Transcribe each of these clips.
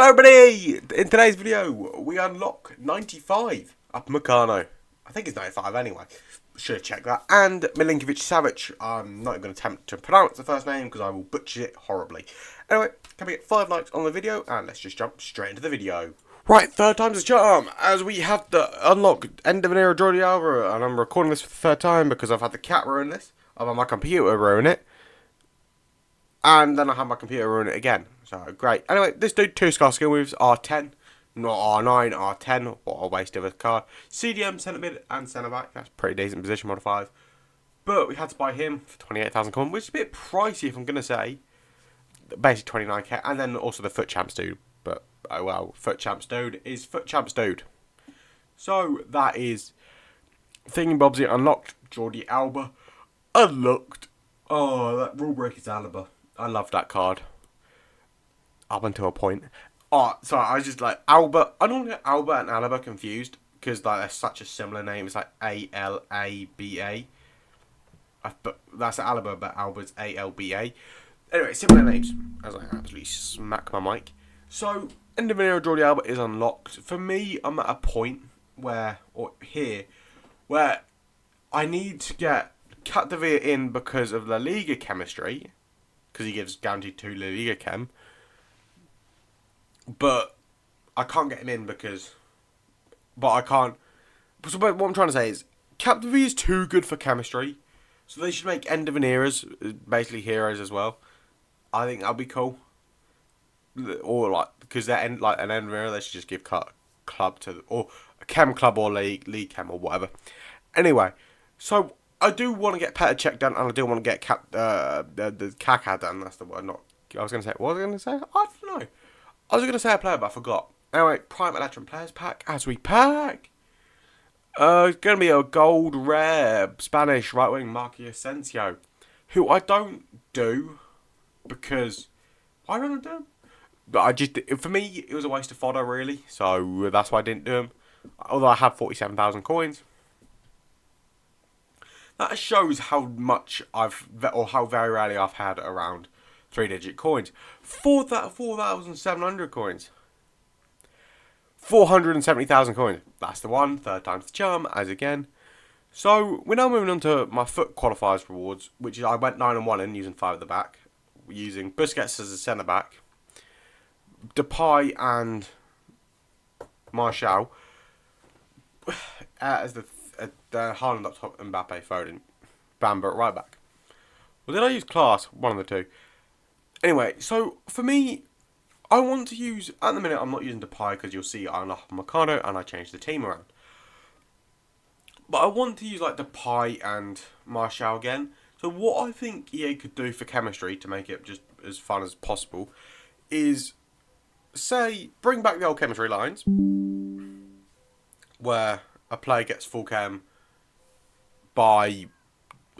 Hello everybody! In today's video, we unlock 95 Upamecano. I think it's 95 anyway. Should have checked that. And MILINKOVIC-SAVIC. I'm not even going to attempt to pronounce the first name because I will butcher it horribly. Anyway, can we get 5 likes on the video? And let's just jump straight into the video. Right, third time's a charm, as we have to unlock End of an Era Jordi Alba. And I'm recording this for the third time because I've had the cat ruin this. I've had my computer ruin it. And then I had my computer ruin it again. So, great. Anyway, this dude, 2-star skill moves, R10. Not R9, R10. What a waste of a card. CDM, centre mid, and centre back. That's pretty decent position, mod 5. But we had to buy him for 28,000 coin, which is a bit pricey, if I'm going to say. Basically 29k. And then also the Foot Champs dude. But, oh well, Foot Champs dude is Foot Champs dude. So, that is Thingy-Bobsy unlocked. Jordi Alba unlocked. Oh, that rule break is Alba. I love that card. Up until a point. Oh, sorry, I was just like, Alba. I don't get Alba and Alaba confused. Because like, they're such a similar name. It's like A-L-A-B-A. But that's Alaba, but Alba's A-L-B-A. Anyway, similar names. As I absolutely smack my mic. So, End of an Era Jordi Alba is unlocked. For me, I'm at a point where, or here, where I need to get Capdevere in because of La Liga chemistry. Because he gives guaranteed 2 La Liga chem. But I can't get him in because... But I can't... So what I'm trying to say is, Capdevere is too good for chemistry. So they should make End of an Eras, basically heroes as well. I think that'd be cool. Or like, because they're like an End of an Era, they should just give club to... Or a chem club or league chem or whatever. Anyway, so... I do want to get Petr done, and I do want to get the Kaká done. That's the word. Not. I was going to say. What was I going to say? I don't know. I was going to say a player, but I forgot. Anyway, Prime Electrum Players Pack as we pack. It's going to be a gold rare Spanish right wing Marquis Asensio, who I don't do because I don't do him. But I just, for me, it was a waste of fodder really, so that's why I didn't do him. Although I have 47,000 coins. That shows how much or how very rarely I've had around 3-digit coins. 4,700 coins. 470,000 coins. That's the one. Third time's the charm, as again. So, we're now moving on to my FUT qualifiers rewards, which is I went 9-1 in using 5 at the back. Using Busquets as a centre-back. Depay and Martial as the Haaland up top, Mbappe, Foden, Bamber right back. Well, did I use Class? One of the two. Anyway, so for me, I want to use, at the minute I'm not using Depay because you'll see I unlock Upamecano and I changed the team around. But I want to use like Depay and Martial again. So what I think EA could do for chemistry to make it just as fun as possible is, say, bring back the old chemistry lines where a player gets full chem by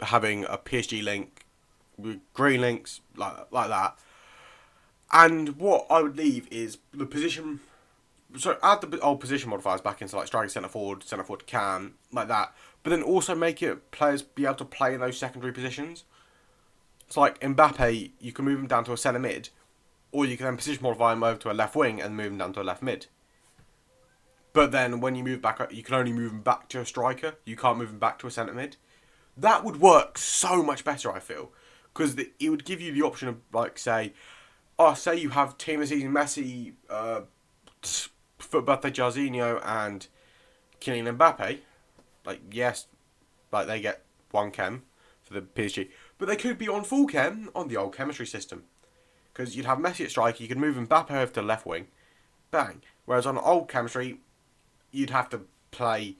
having a PSG link with green links like that. And what I would leave is the position. So add the old position modifiers back into like striker, centre forward cam, like that. But then also make it players be able to play in those secondary positions. It's like Mbappe, you can move him down to a centre mid, or you can then position modify him over to a left wing and move him down to a left mid. But then when you move back, you can only move him back to a striker. You can't move him back to a centre mid. That would work so much better, I feel. Because it would give you the option of, like, say you have Team of the Season Messi, FUT Birthday Jarzinho, and Kylian Mbappe. Like, yes, like they get 1 chem for the PSG. But they could be on full chem on the old chemistry system. Because you'd have Messi at striker, you could move Mbappe over to left wing. Bang. Whereas on old chemistry, you'd have to play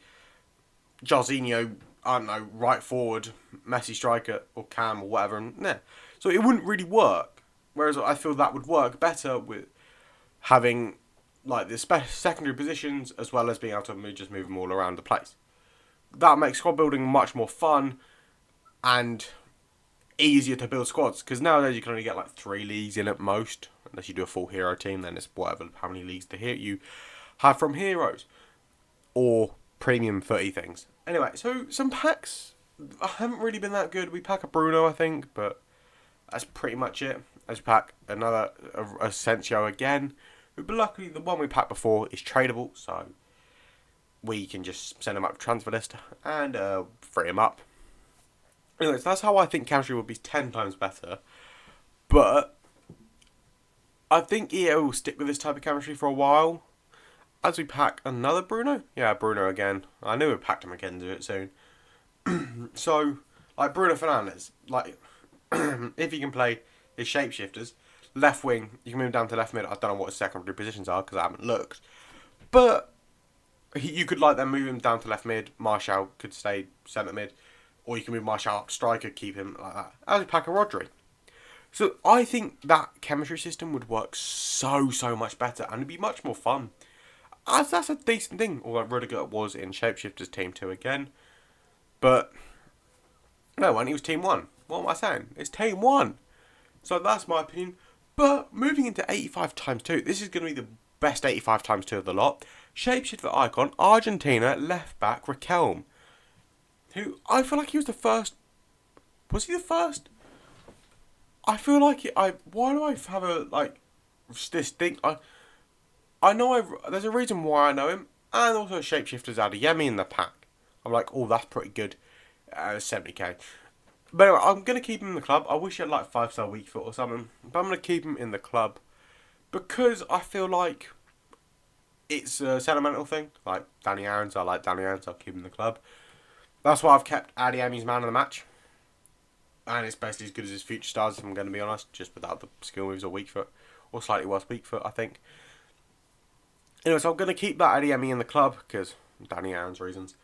Jarzinho, I don't know, right forward, Messi striker, or cam, or whatever. And, nah. So it wouldn't really work. Whereas I feel that would work better with having like the secondary positions as well as being able to just move them all around the place. That makes squad building much more fun and easier to build squads. Because nowadays you can only get like 3 leagues in at most. Unless you do a full hero team, then it's whatever, how many leagues to hit you have from heroes. Or premium 30 things. Anyway, so some packs haven't really been that good. We pack a Bruno, I think, but that's pretty much it. Let's pack another Asensio again. But luckily, the one we packed before is tradable, so we can just send him up to transfer list and free him up. Anyways, that's how I think chemistry would be 10 times better. But I think EA will stick with this type of chemistry for a while. As we pack another Bruno. Yeah, Bruno again. I knew we packed him again to do it soon. So, like Bruno Fernandes, like, if you can play his shapeshifters, left wing, you can move down to left mid. I don't know what his secondary positions are because I haven't looked. But you could like then move him down to left mid. Martial could stay centre mid. Or you can move Martial up striker, keep him like that. As we pack a Rodri. So I think that chemistry system would work so much better and it'd be much more fun. As that's a decent thing. Although Rudiger was in Shapeshifters Team 2 again. But no one, he was Team 1. What am I saying? It's Team 1. So that's my opinion. But moving into 85 times 2, this is going to be the best 85 times 2 of the lot. Shapeshifter icon, Argentina, left back, Riquelme. Who, I feel like he was the first. Was he the first? I feel like why do I have a, like, this thing? I know there's a reason why I know him. And also Shapeshifter's Adeyemi in the pack. I'm like, oh, that's pretty good. 70k. But anyway, I'm going to keep him in the club. I wish he had like 5-star weak foot or something. But I'm going to keep him in the club. Because I feel like it's a sentimental thing. Like Danny Aaron's, I like Danny Aaron's, I'll keep him in the club. That's why I've kept Adeyemi's man of the match. And it's basically as good as his future stars, if I'm going to be honest. Just without the skill moves or weak foot. Or slightly worse weak foot, I think. Anyway, so I'm going to keep that Adeyemi in the club. Because Danny Aaron's reasons.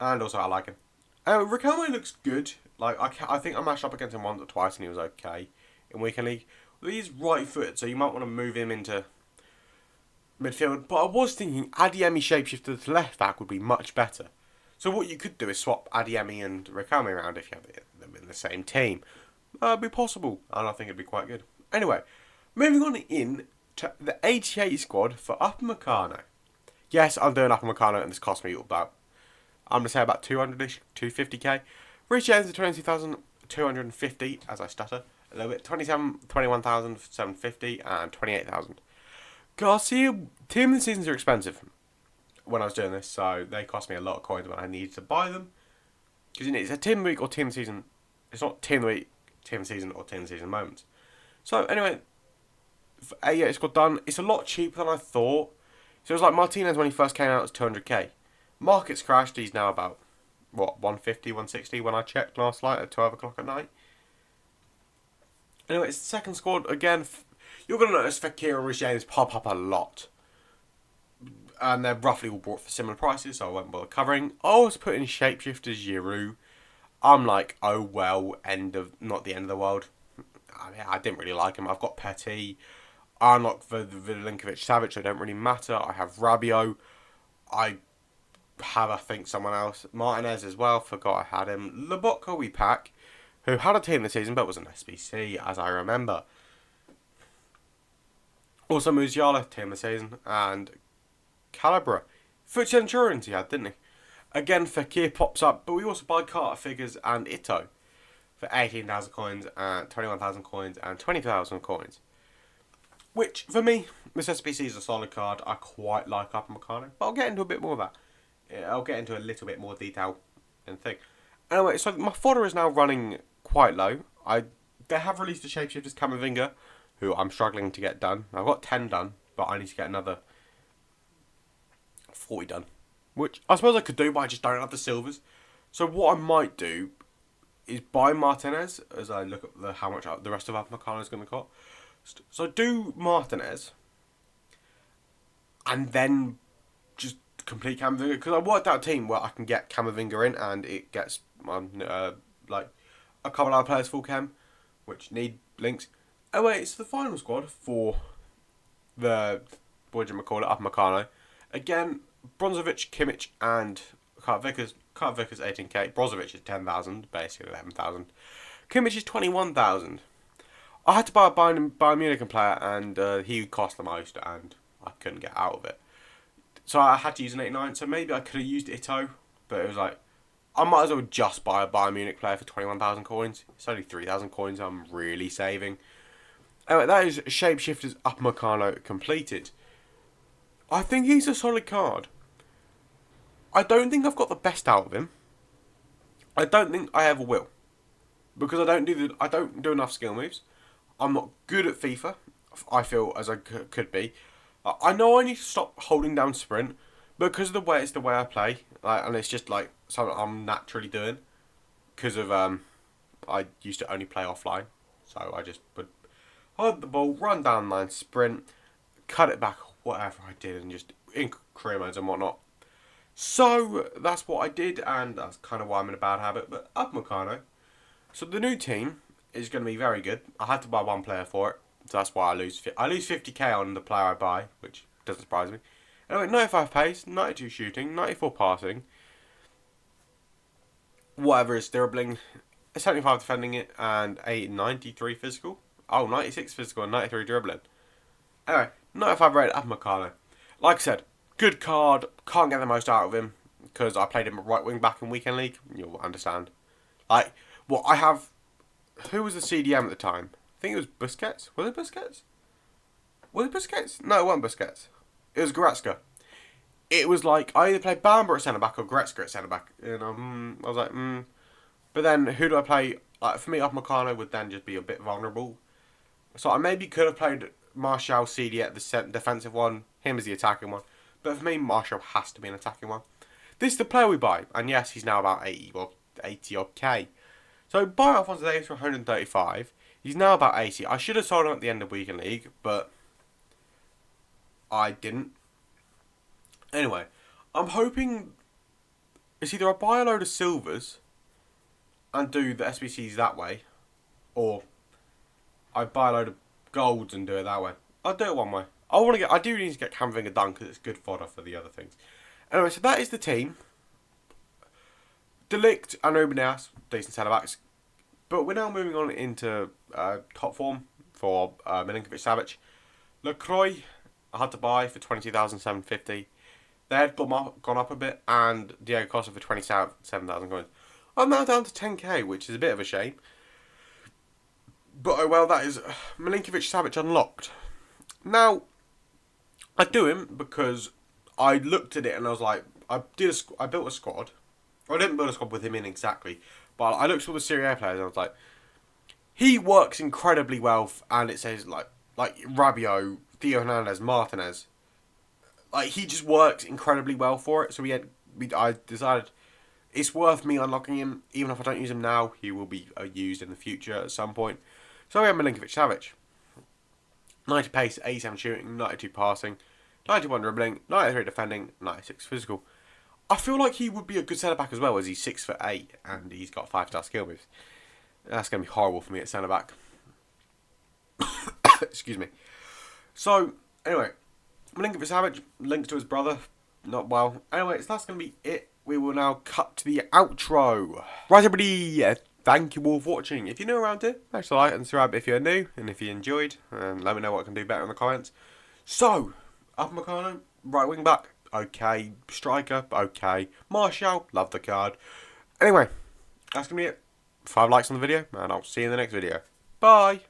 And also I like him. Riquelme looks good. Like I think I matched up against him once or twice and he was okay in weekend league. But he's right footed, so you might want to move him into midfield. But I was thinking Adeyemi shapeshifter to left back would be much better. So what you could do is swap Adeyemi and Riquelme around if you have them in the same team. It'd be possible, and I think it'd be quite good. Anyway, moving on in to the 88 squad for Upamecano. Yes, I'm doing Upamecano, and this cost me about, I'm going to say about 200-ish, 250k. Reach ends at 22,250, as I stutter a little bit. 21,750 and 28,000. Garcia, team of the seasons are expensive when I was doing this, so they cost me a lot of coins when I needed to buy them. Because it's a team of the week or team of the season. It's not team of the week, team of the season, or team of the season moments. So anyway, it's got done. It's a lot cheaper than I thought. So it was like Martinez when he first came out was 200k. Market's crashed. He's now about, what, 150, 160 when I checked last night at 12 o'clock at night. Anyway, it's the second squad. Again, you're going to notice Fekir and Rich James pop up a lot. And they're roughly all bought for similar prices, so I won't bother covering. I was putting Shapeshifters Giroud. I'm like, oh well, not the end of the world. I didn't really like him. I've got Petit. I'm not MILINKOVIC-SAVIC, so it don't really matter. I have Rabiot. I have, I think, someone else. Martinez as well. Forgot I had him. Lobotka we pack, who had a team this season but was an SBC, as I remember. Also Musiala, team this season, and Calabria. FTSE Insurance he had, didn't he? Again, Fekir pops up, but we also buy Carter figures and Ito for 18,000 coins and 21,000 coins and 20,000 coins. Which, for me, this SBC is a solid card. I quite like Upamecano, but I'll get into a bit more of that. I'll get into a little bit more detail and thing. Anyway, so my fodder is now running quite low. They have released the Shapeshifters Camavinga, who I'm struggling to get done. I've got 10 done, but I need to get another 40 done. Which I suppose I could do, but I just don't have the silvers. So what I might do is buy Martinez as I look at how much the rest of Upamecano is going to cost. So do Martinez and then just complete Camavinga, because I worked out a team where I can get Camavinga in and it gets like a couple of other players full cam, which need links. Anyway, it's the final squad for the Upamecano. Again, Brozovic, Kimmich, and Carter-Vickers. Carter-Vickers 18k. Brozovic is 10,000, basically 11,000. Kimmich is 21,000. I had to buy a Bayern Munich player, and he cost the most, and I couldn't get out of it. So I had to use an 89, so maybe I could have used Ito, but it was like, I might as well just buy a Bayern Munich player for 21,000 coins. It's only 3,000 coins I'm really saving. Anyway, that is Shapeshifters Upamecano completed. I think he's a solid card. I don't think I've got the best out of him. I don't think I ever will, because I don't do enough skill moves. I'm not good at FIFA. I feel as I could be. I know I need to stop holding down sprint because it's the way I play, and it's just like something I'm naturally doing because of I used to only play offline, so I just would hold the ball, run down line, sprint, cut it back, whatever I did, and just in career modes and whatnot. So that's what I did, and that's kind of why I'm in a bad habit. But Upamecano. So the new team is going to be very good. I had to buy one player for it, so that's why I lose 50k on the player I buy, which doesn't surprise me. Anyway, 95 pace, 92 shooting, 94 passing, whatever is dribbling, 75 defending it, and a 93 physical. Oh, 96 physical and 93 dribbling. Anyway, 95 rated Upamecano. Like I said, good card. Can't get the most out of him because I played him at right wing back in weekend league. You'll understand. Like, well, I have. Who was the CDM at the time? I think it was Busquets. Was it Busquets? Was it Busquets? No, it wasn't Busquets. It was Goretzka. It was like I either played Bamber at centre back or Goretzka at centre back. And I was like, But then who do I play? Like for me, Upamecano would then just be a bit vulnerable. So I maybe could have played Martial CD at the defensive one, him as the attacking one. But for me, Martial has to be an attacking one. This is the player we buy, and yes, he's now about 80 odd K. So buy Alphonso Davies for 135. He's now about 80. I should have sold him at the end of weekend league, but I didn't. Anyway, I'm hoping it's either I buy a load of silvers and do the SBCs that way, or I buy a load of golds and do it that way. I'll do it one way. I do need to get Camavinga done because it's good fodder for the other things. Anyway, so that is the team. Delict and Rubenas, decent centre backs. But we're now moving on into top form for MILINKOVIC-SAVIC. LaCroix, I had to buy for 22,750. They had gone up a bit, and Diego Costa for 27,000 coins. I'm now down to 10k, which is a bit of a shame. But oh well, that is MILINKOVIC-SAVIC unlocked. Now, I do him because I looked at it and I was like, I built a squad. I didn't build a squad with him in exactly, but I looked at all the Serie A players and I was like, he works incredibly well, and it says like Rabiot, Theo Hernandez, Martinez. Like he just works incredibly well for it. So I decided it's worth me unlocking him, even if I don't use him now. He will be used in the future at some point. So we have MILINKOVIC-SAVIC. 90 pace, 87 shooting, 92 passing, 91 dribbling, 93 defending, 96 physical. I feel like he would be a good centre back as well, as he's 6'8" and he's got 5-star skill moves. That's going to be horrible for me at centre back. Excuse me. So, anyway, MILINKOVIC-SAVIC, links to his brother, not well. Anyway, so that's going to be it. We will now cut to the outro. Right, everybody, thank you all for watching. If you're new around here, make sure to like and subscribe if you're new, and if you enjoyed, let me know what I can do better in the comments. So, Upamecano, right wing back, okay. Striker, okay. Martial, love the card. Anyway, that's going to be it. 5 likes on the video, and I'll see you in the next video. Bye!